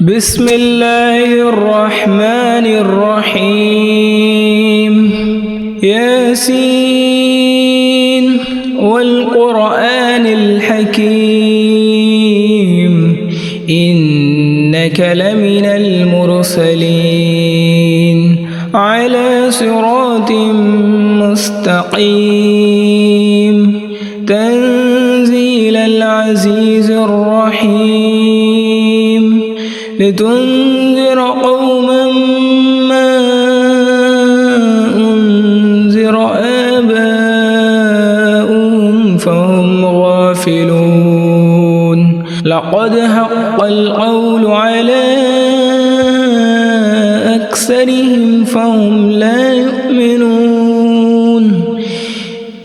بسم الله الرحمن الرحيم ياسين والقرآن الحكيم إنك لمن المرسلين على صراط مستقيم تنزيل العزيز الرحيم لتنذر قوما ما أنذر آباؤهم فهم غافلون لقد حق القول على أكثرهم فهم لا يؤمنون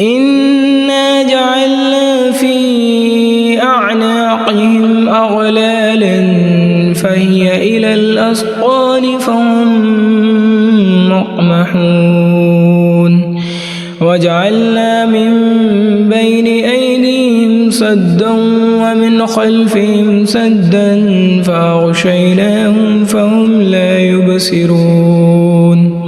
إنا جعلنا في أعناقهم أغلالا فهي إلى الأسقان فهم مقمحون وجعلنا من بين أيديهم سدا ومن خلفهم سدا فأغشيناهم فهم لا يبصرون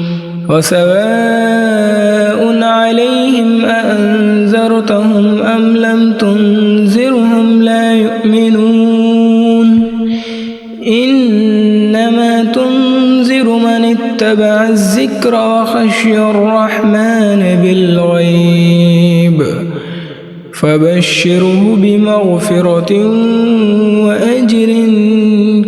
وسواء عليهم أأنذرتهم أم لم تنذرهم لا يؤمنون إنما تنذر من اتبع الذكر وخشي الرحمن بالغيب فبشره بمغفرة وأجر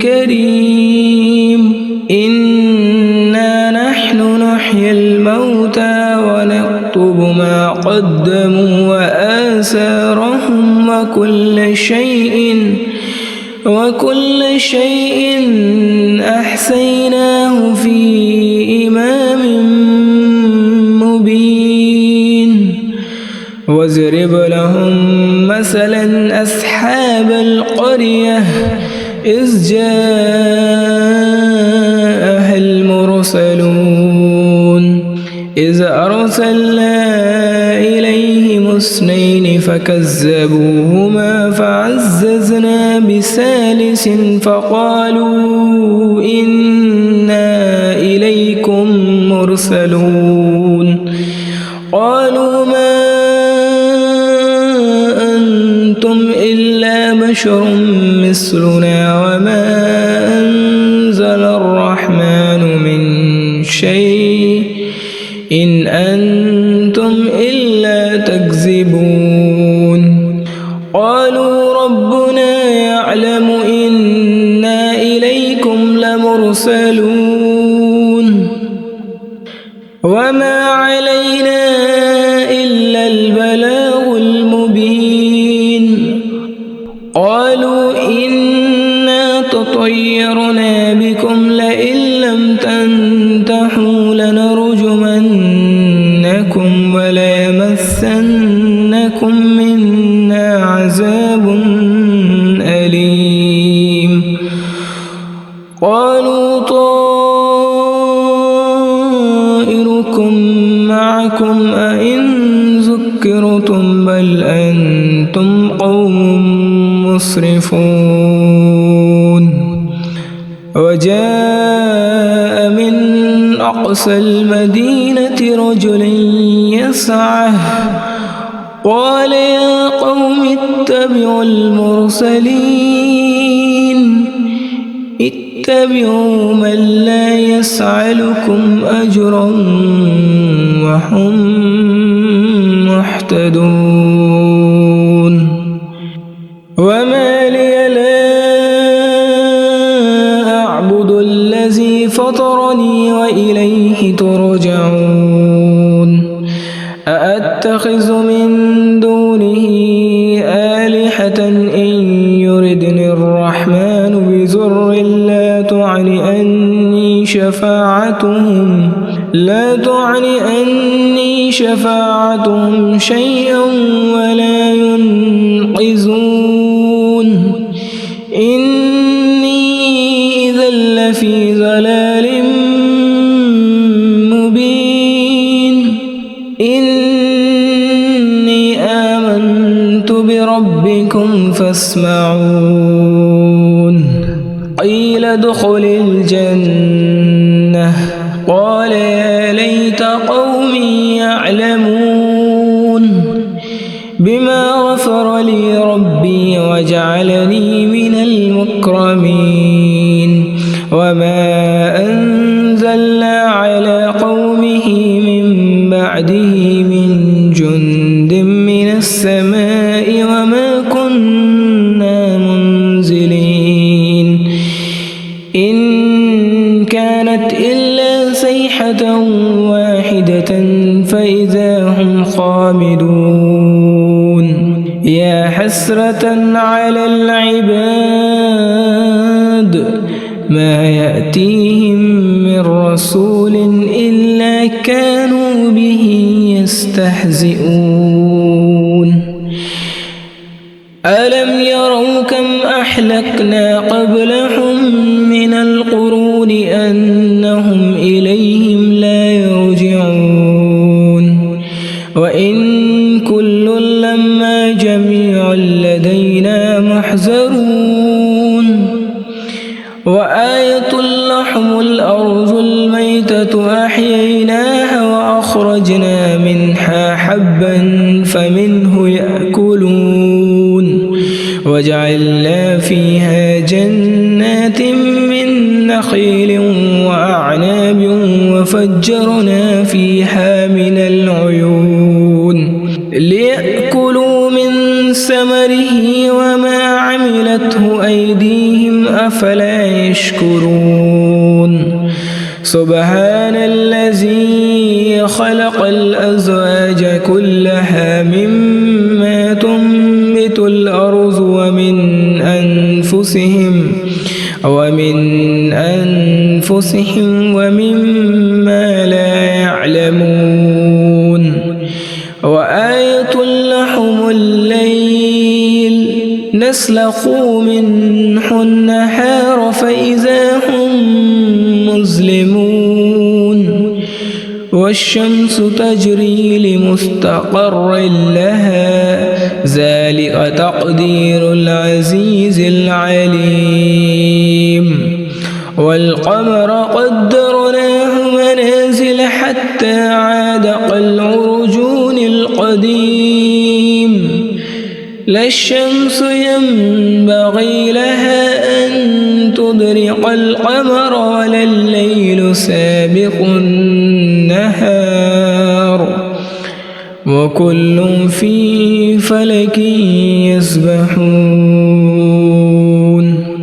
كريم إنا نحن نحيي الموتى ونكتب ما قدموا وآثارهم وكل شيء أحصيناه في إمام مبين واضرب لهم مثلا أصحاب القرية إذ جاءها المرسلون إذ أرسلنا إليهم اثنين فكذبوهما فعززنا بثالث فقالوا إنا إليكم مرسلون قالوا ما أنتم إلا بشر مثلنا وما أنزل الرحمن من شيء إن أنتم إلا تكذبون قالوا ربنا يعلم إنا إليكم لمرسلون وما علينا إلا البلاغ المبين قالوا إنا تطيرنا بكم لئن لم تنتهوا لنرجمنكم وليمسنكم منا عذاب أليم قالوا طائركم معكم أئن ذكرتم بل أنتم قوم مسرفون وجاء من أقصى المدينة رجل يسعى قال يا قوم اتبعوا المرسلين اتبعوا من لا يسألكم أجرا وهم مهتدون وما لي لا أعبد الذي فطرني وإليه ترجعون أأتخذ من دونه آلهة إن يردني الرحمن بضر لا تغن عني شفاعتهم شيئا ولا ينقذون إني إذا لفي ضلال مبين إني آمنت بربكم فاسمعون قيل ادخل الجنة قال يا ليت قومي يعلمون بما غفر لي ربي وجعلني من المكرمين وما أنزلنا على قومه من بعده من جند من السماء وما كنا منزلين إن كانت إلا صيحة واحدة فإذا هم خامدون يا حسرة على العباد ما يأتيهم من رسول إلا كانوا به يستهزئون ألم يروا كم أهلكنا قبلهم من القرون أنهم إليهم لا يرجعون وإن كل لما جميع لدينا محضرون وآية لهم الأرض الميتة أحييناها وأخرجنا منها حبا فمنه يأكلون وجعلنا فيها جنات من نخيل وأعناب وفجرنا فيها من العيون ليأكلوا من ثمره وما عملته أيديهم أفلا يشكرون سبحان الذي خلق الأزواج كلها مما تنبت الأرض ومن أنفسهم ومما لا يعلمون وآية لهم الليل نسلخ منه النهار فإذا هم مظلمون والشمس تجري لمستقر لها ذلك تقدير العزيز العليم والقمر قدرناه منازل حتى عاد كالعرجون القديم لا الشمس ينبغي لها أن تدرك القمر ولا الليل سابق النهار وكل في فلك يسبحون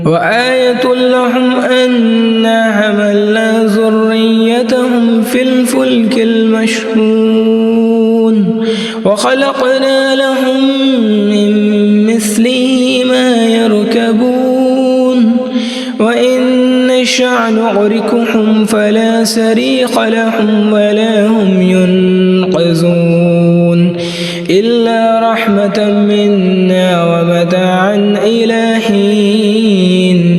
وآية لهم أنا حملنا ذريتهم في الفلك المشحون وخلقنا لهم من مثله ما يركبون وإن نشأ نغرقهم فلا صريخ لهم ولا هم ينقذون إلا رحمة منا ومتاعا إلى حين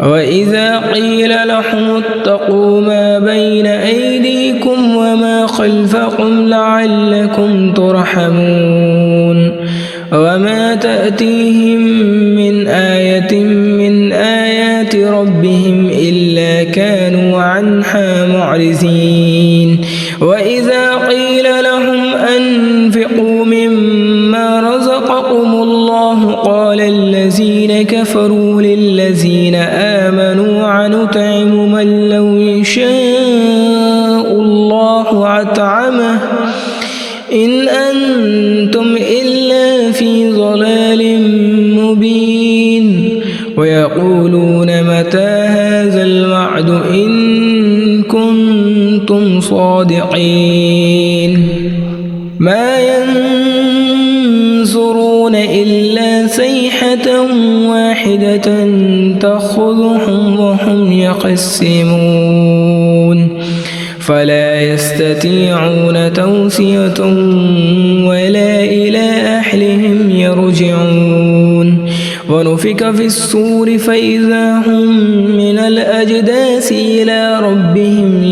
وإذا قيل لهم اتقوا ما بين أيديكم وما خلفكم لعلكم ترحمون وما تأتيهم من آية من آيات ربهم إلا كانوا عنها معرضين وإذا قيل لهم أنفقوا مما رزقكم الله قال الذين كفروا للذين آمنوا نطعم من لو يشاء الله أطعمه إن أنتم إلا في ضلال مبين ويقولون متى هذا الوعد إن كنتم صادقين ما ينظرون إلا صيحة واحدة تأخذهم وهم يخصمون فلا يستطيعون توصية ولا إلى أهلهم يرجعون ونفخ في الصور فإذا هم من الأجداث إلى ربهم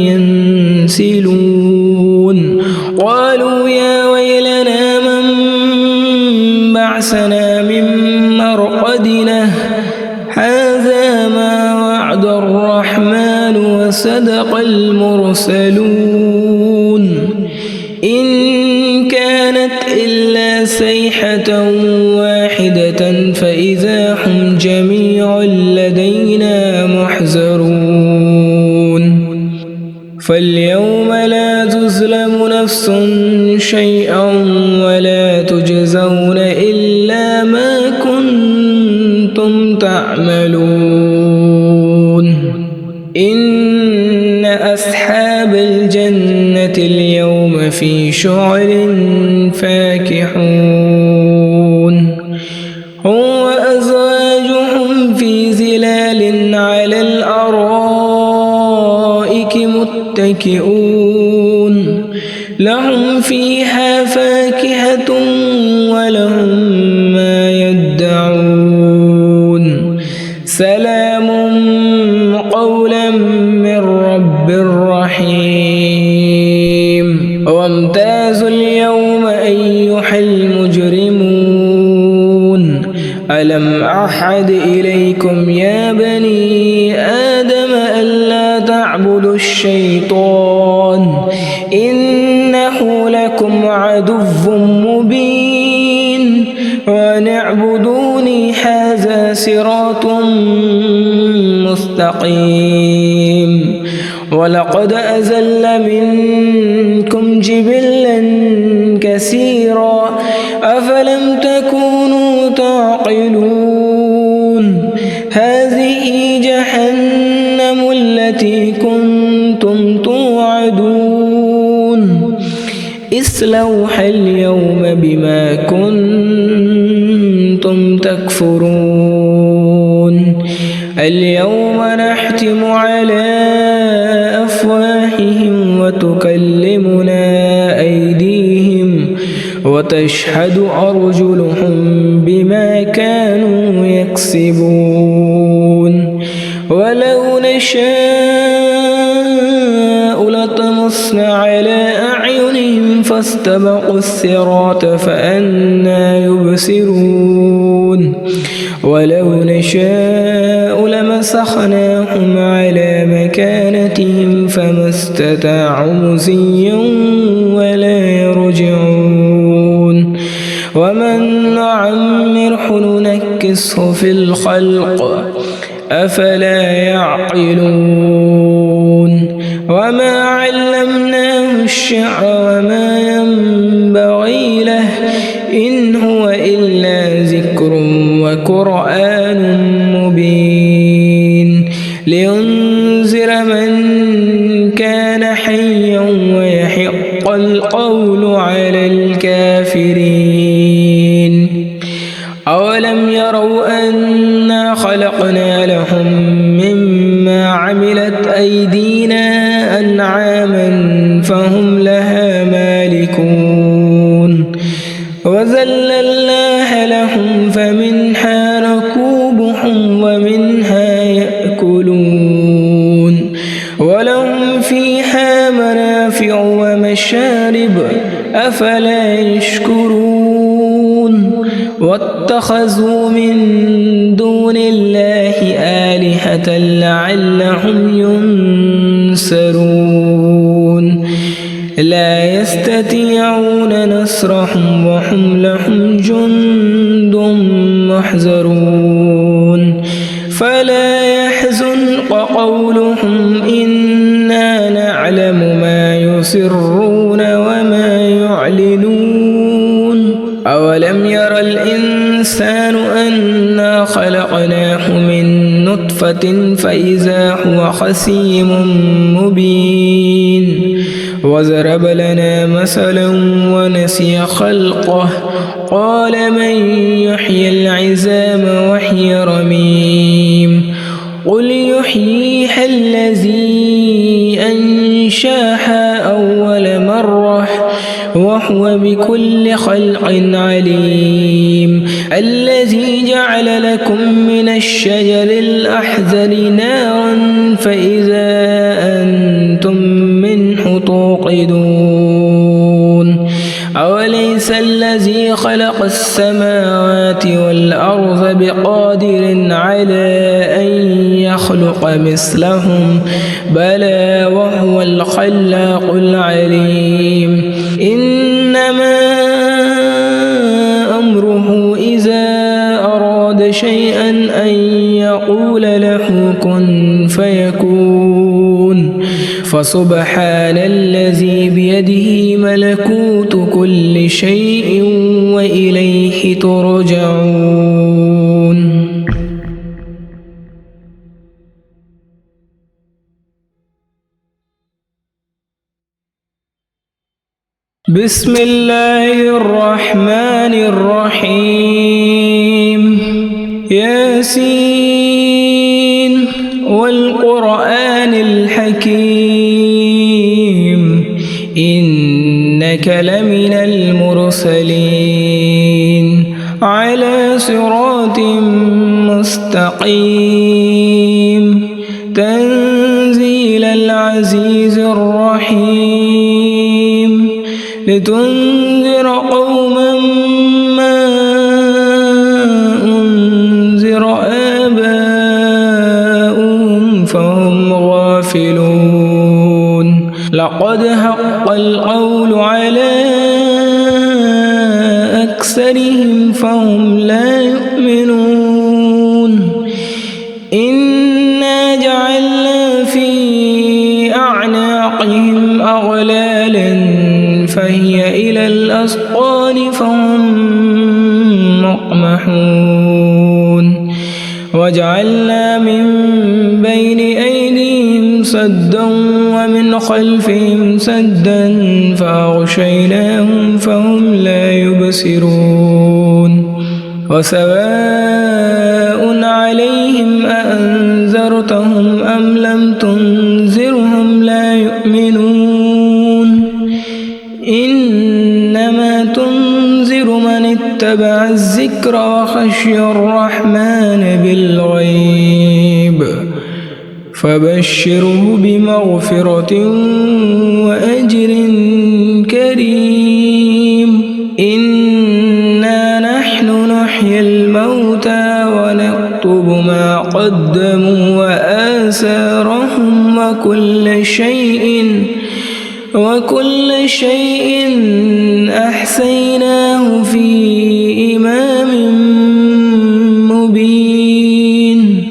ينسلون قالوا يا ويلنا من بعثنا من مرقدنا هذا ما وعد الرحمن وصدق المرسلون إن كانت إلا صيحة واحدة فإذا هم جميع لدينا محضرون فاليوم لا تظلم نفس شيئا ولا تجزون إلا ما كنتم تعملون إن أصحاب الجنة اليوم في شعر فاكهون هم وأزواجهم في ظلال على الأرائك متكئون لهم فيها فاكهة ولهم ما يدعون سلام قولا من رب رحيم وامتازوا اليوم أيها المجرمون ألم أعهد إليكم يا بني آدم ألا تعبدوا الشيطان إنه لكم عدو مبين وأن اعبدوني هذا صراط مستقيم ولقد أزل منكم جبلا كثيرا أفلم تكونوا تعقلون هذه جهنم التي كنتم توعدون اصلوها اليوم بما كنتم تكفرون اليوم نختم على أفواههم وتكلمنا أيديهم وتشهد أرجلهم بما كانوا يكسبون ولو نشاء لطمسنا على أعينهم فاستبقوا الصراط فأنى يبصرون ولو نشاء لمسخناهم على مكانتهم فما استطاعوا مضيا ولا يرجعون ومن نعمره ننكسه في الخلق أفلا يعقلون وما علمناه الشعر وما ينبغي له إن هو إلا ذكر وقرآن مبين لينذر من كان حيا ويحق القول على الكافرين أولم يروا أنا خلقنا لهم مما عملت أيدينا أنعاما فهم لها مالكون وذللناها لهم فمنها ركوبهم ومنها يأكلون ولهم فيها منافع ومشارب أفلا يشكرون واتخذوا من دون الله آلهة لعلهم ينصرون لا يستطيعون نصرهم وهم لهم جند محضرون فلا يحزنك قولهم إنا نعلم ما يسرون وما يعلنون أولم ير الإنسان أنا خلقناه من نطفة فإذا هو خصيم مبين وضرب لنا مثلا ونسي خلقه قال من يحيي العظام وهي رميم قل يحييها الذي أنشاها أول مرة وهو بكل خلق عليم الذي جعل لكم من الشجر الأحزر نارا فإذا أنتم منه توقدون أوليس الذي خلق السماوات والأرض بقادر على أن يخلق يخلق مثلهم بلى وهو الخلاق العليم إنما أمره إذا أراد شيئا أن يقول له كن فيكون فسبحان الذي بيده ملكوت كل شيء وإليه ترجعون. بسم الله الرحمن الرحيم ياسين والقرآن الحكيم إنك لمن المرسلين على صراط مستقيم تنزيل العزيز الرحيم لتنذر قوما ما أنذر آباؤهم فهم غافلون لقد حق القول على أكثرهم فهم لا يؤمنون إنا جعلنا في أعناقهم أغلالا فهي إلى الأسقان فهم مقمحون وجعلنا من بين أيديهم سدا ومن خلفهم سدا فأغشيناهم فهم لا يبصرون وسواء عليهم أأنذرتهم أم لم تنذرهم لا يؤمنون إنما تنذر من اتبع الذكر وخشي الرحمن بالغيب فبشره بمغفرة وأجر كريم إنا نحن نحيي الموتى ونكتب ما قدموا وآثارهم وكل شيء أحصيناه في إمام مبين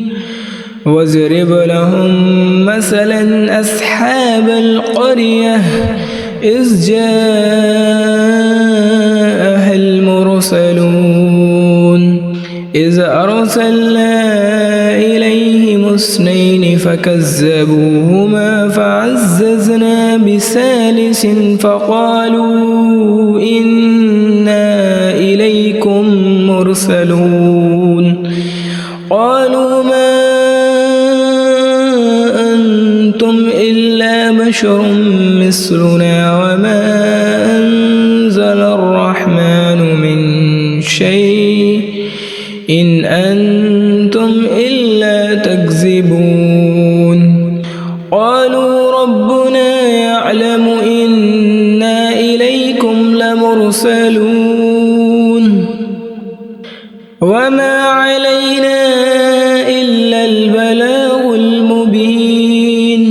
واضرب لهم مثلا أصحاب القرية إذ جاءها المرسلون إذ أرسلنا إليهم اثنين فكذبوهما فعززنا بثالث فقالوا إنا إليكم مرسلون قالوا ما أنتم إلا بشر مثلنا وما أنزل الرحمن من شيء إن أنتم إلا تكذبون قالوا ربنا يعلم إنا إليكم لمرسلون وما علينا إلا البلاغ المبين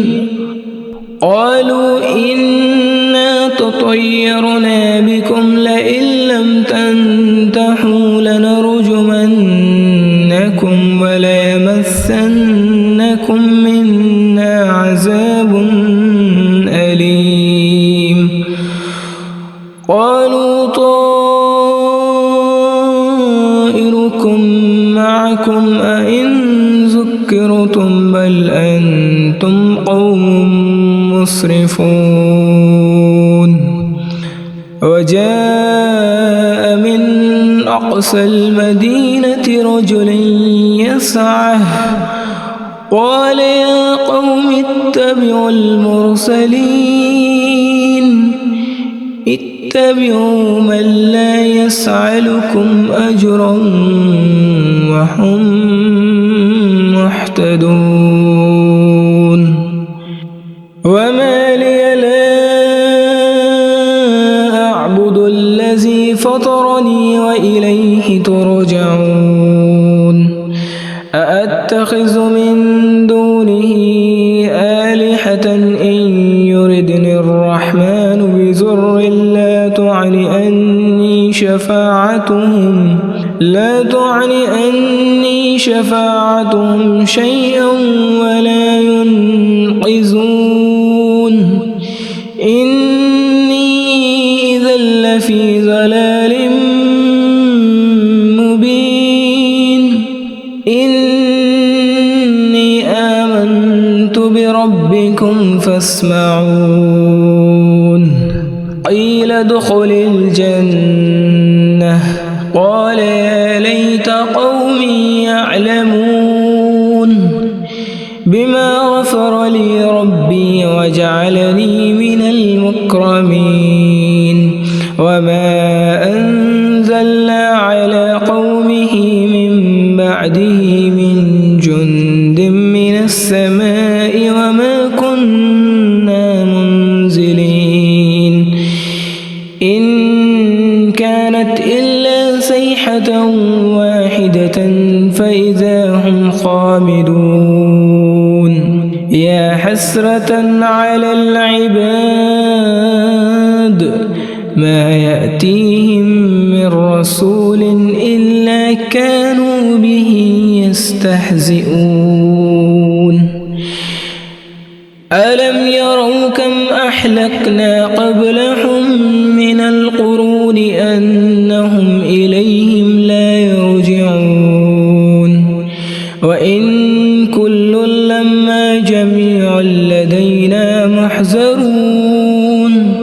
قالوا إنا تطيرنا بكم لئن لم تنتهوا لنرجمنكم وليمسنكم منا عذاب أليم قالوا طائركم معكم أئن ذكرتم بل أنتم قوم مسرفون وجاء من أقصى المدينة رجل يسعى قال يا قوم اتبعوا المرسلين اتبعوا من لا يسألكم أجرا وهم مهتدون وما لي لا أعبد الذي فطرني وإليه ترجعون أأتخذ من دون آلهة إن يردني الرحمن بضر لا تعني أني شفاعتهم شيئا ولا ينقذون إني إذا لفي ضلال مبين إني آمنت بربكم فاسمعون قيل ادخل الجنة قال يا ليت قومي يعلمون بما غفر لي ربي وجعلني من المكرمين وما أنزلنا على قومه من بعده من جند من السماء وما كنا منزلين إن كانت إلا صيحة واحدة فإذا هم خامدون يا حسرة على العباد ما يأتيهم من رسول إلا كانوا به يستهزئون ألم يروا كم أهلكنا قبلهم من القرون أنهم إليهم لا يرجعون وإن كل لما جميع لدينا محضرون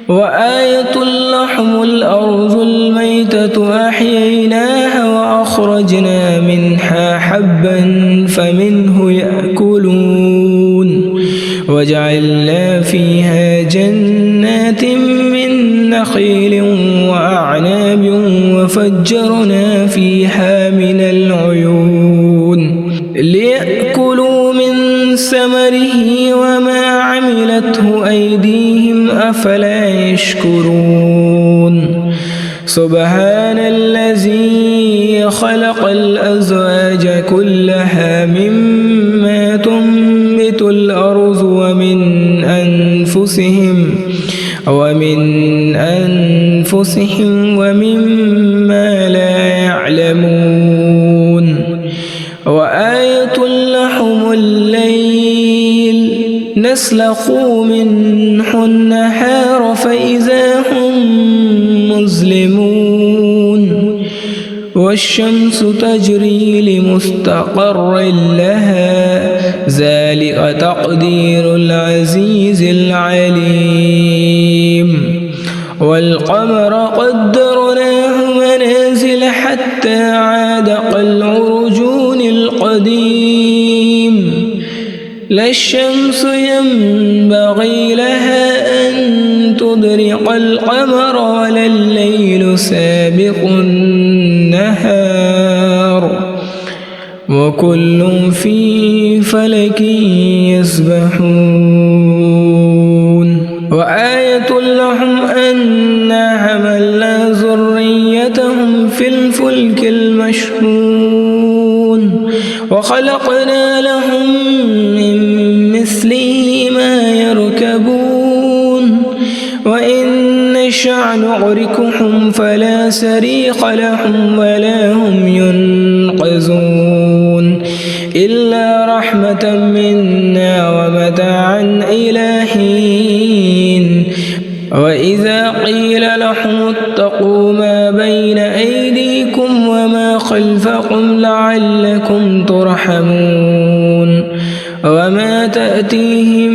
وآية لهم الأرض الميتة أحييناها وأخرجنا منها حبا فمنه يأكلون وجعلنا فيها جنات من نخيل وأعناب وفجرنا فيها من العيون ليأكلوا من ثمره وما عملته أيديهم أفلا يشكرون سبحان الذي خلق الأزواج كلها مما تنبت الأرض ومن أنفسهم ومما لا يعلمون وآية لهم الليل نسلخ منه النهار فإذا هم مظلمون والشمس تجري لمستقر لها ذلك تقدير العزيز العليم والقمر قدرناه منازل حتى عاد كالعرجون القديم لا الشمس ينبغي لها أن تدرك القمر ولا الليل سابق النهار وكل في فلك يسبحون وآية لهم أنا حملنا ذريتهم في الفلك المشحون وخلقنا لهم من مثله ما يركبون وإن نشأ نغرقهم فلا صريخ لهم ولا هم ينقذون إلا رحمة منا ومتاعا إلى حين وإذا قيل لهم اتقوا ما بين أيديكم وما خلفكم لعلكم ترحمون وما تأتيهم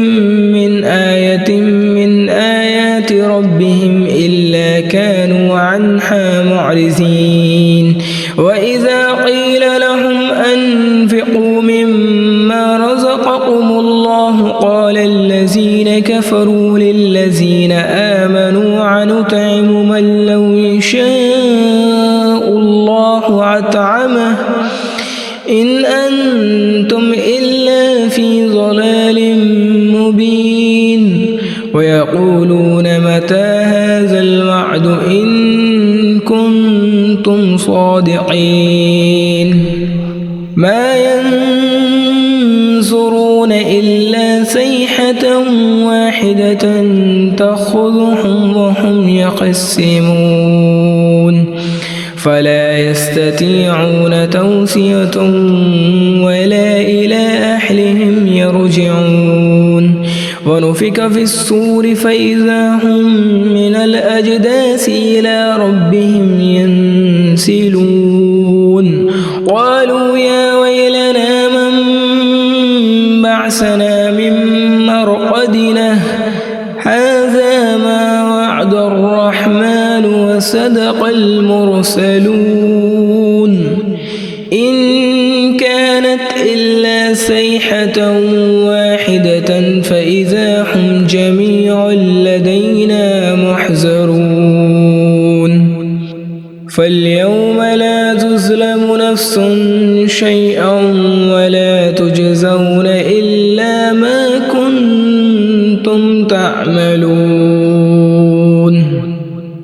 من آية من آيات ربهم إلا كانوا عنها معرضين وإذا قيل لهم أنفقوا مما رزقكم الله قال الذين كفروا للذين آمنوا أنطعم من لو يشاء الله أطعمه إن أنتم إلا في ضلال مبين ويقولون متى هذا الوعد إن كنتم صادقين ما ينظرون إلا صيحة واحدة تأخذهم وهم يخصمون فلا يستطيعون توصية ولا إلى أهلهم يرجعون ونفخ في الصور فإذا هم من الأجداث إلى ربهم ينسلون قالوا يا ويلنا من بعثنا من مرقدنا هذا ما وعد الرحمن وصدق المرسلون إن كانت إلا صيحة واحدة فإذا هم جميع لدينا محضرون فاليوم لا تظلم نفس شيئا ولا تجزون إلا ما كنتم تعملون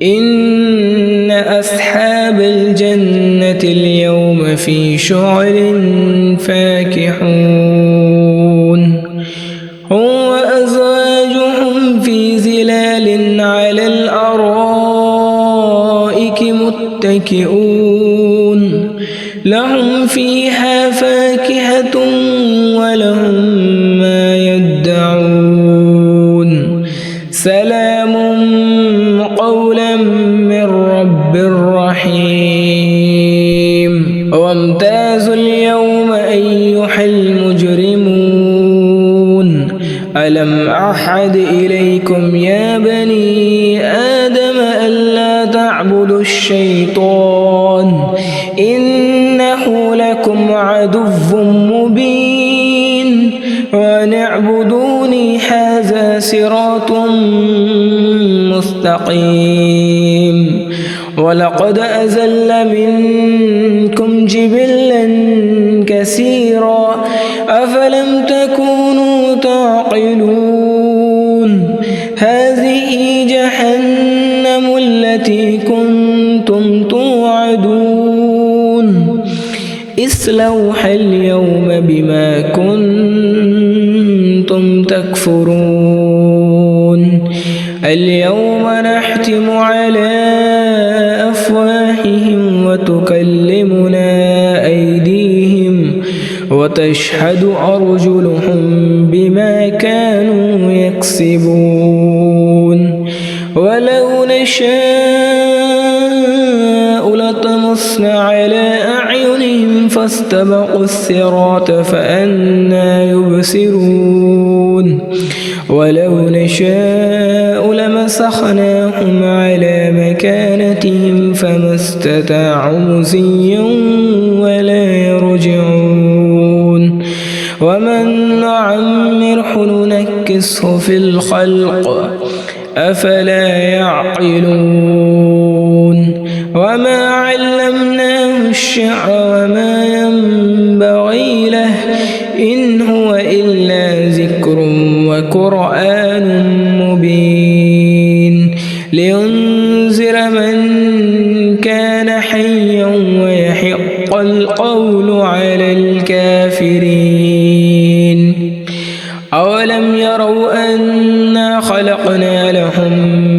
إن أصحاب الجنة اليوم في شغل فاكهون هم وأزواجهم في ظلال على الأرائك متكئون لهم فيها فاكهة ولهم ما يدعون سلام قولا من رب رحيم وامتازوا اليوم أيها المجرمون ألم أعهد إليكم يا بني آدم ألا تعبدوا الشيطان إنه لكم عدو مبين وأن اعبدوني هذا صراط مستقيم ولقد أزل منكم جبلا كثيرا أفلم تكونوا تعقلون هذه جهنم التي كنتم توعدون اصلوها اليوم بما كنتم تكفرون اليوم نختم على أفواههم وتكلمنا أيديهم وتشهد أرجلهم بما كانوا يكسبون ولو نشاء لطمسنا على أعينهم فاستبقوا الصراط فأنى يبصرون ولو نشاء لمسخناهم على مكانتهم فما استطاعوا مضيا ولا يرجعون ومن نعمره ننكسه في الخلق أفلا يعقلون وما علمناه الشعر وما ينبغي له إن هو إلا ذكر وقرآن مبين لينذر من كان حيا ويحق القول على الكافرين أولم يروا أنا خلقنا لهم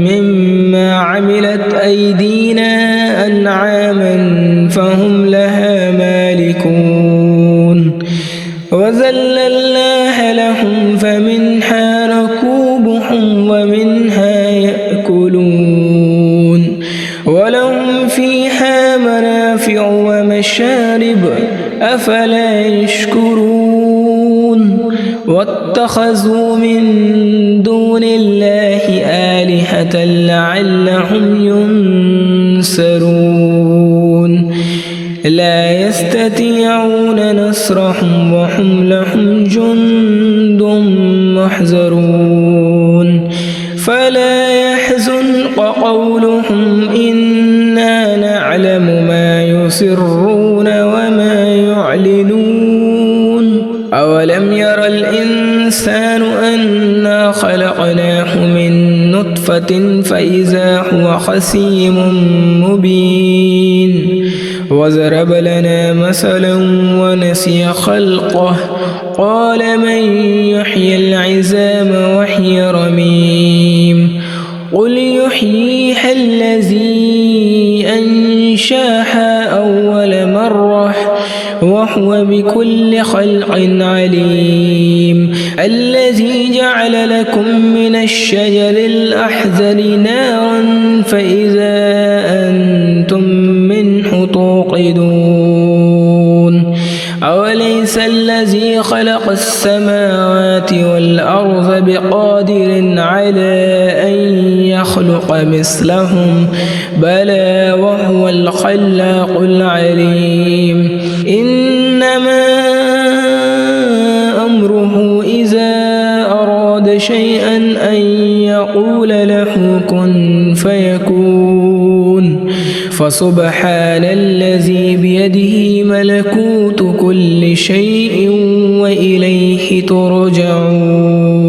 مما عملت أيدينا أنعاما فهم لها مالكون وذللناها لهم فمنها ركوبهم ومنها يأكلون ولهم فيها منافع ومشارب أفلا يشكرون واتخذوا من دون الله آلهة لعلهم ينصرون لا يستطيعون نصرهم وهم لهم جند محضرون فلا يحزنك قولهم إنا نعلم ما يسرون وما يعلنون أولم ير الإنسان أنا خلقناه من نطفة فإذا هو خصيم مبين وضرب لنا مثلا ونسي خلقه قال من يحيي العظام وهي رميم قل يحييها الذي أنشاها أول مرة وهو بكل خلق عليم الذي جعل لكم من الشجر الأحزر نارا فإذا أنتم منه توقدون أوليس الذي خلق السماوات والأرض بقادر على أن يخلق مثلهم بلى وهو الخلاق العليم إنما أمره إذا أراد شيئا أن يقول له كن فيكون فسبحان الذي بيده ملكوت كل شيء وإليه ترجعون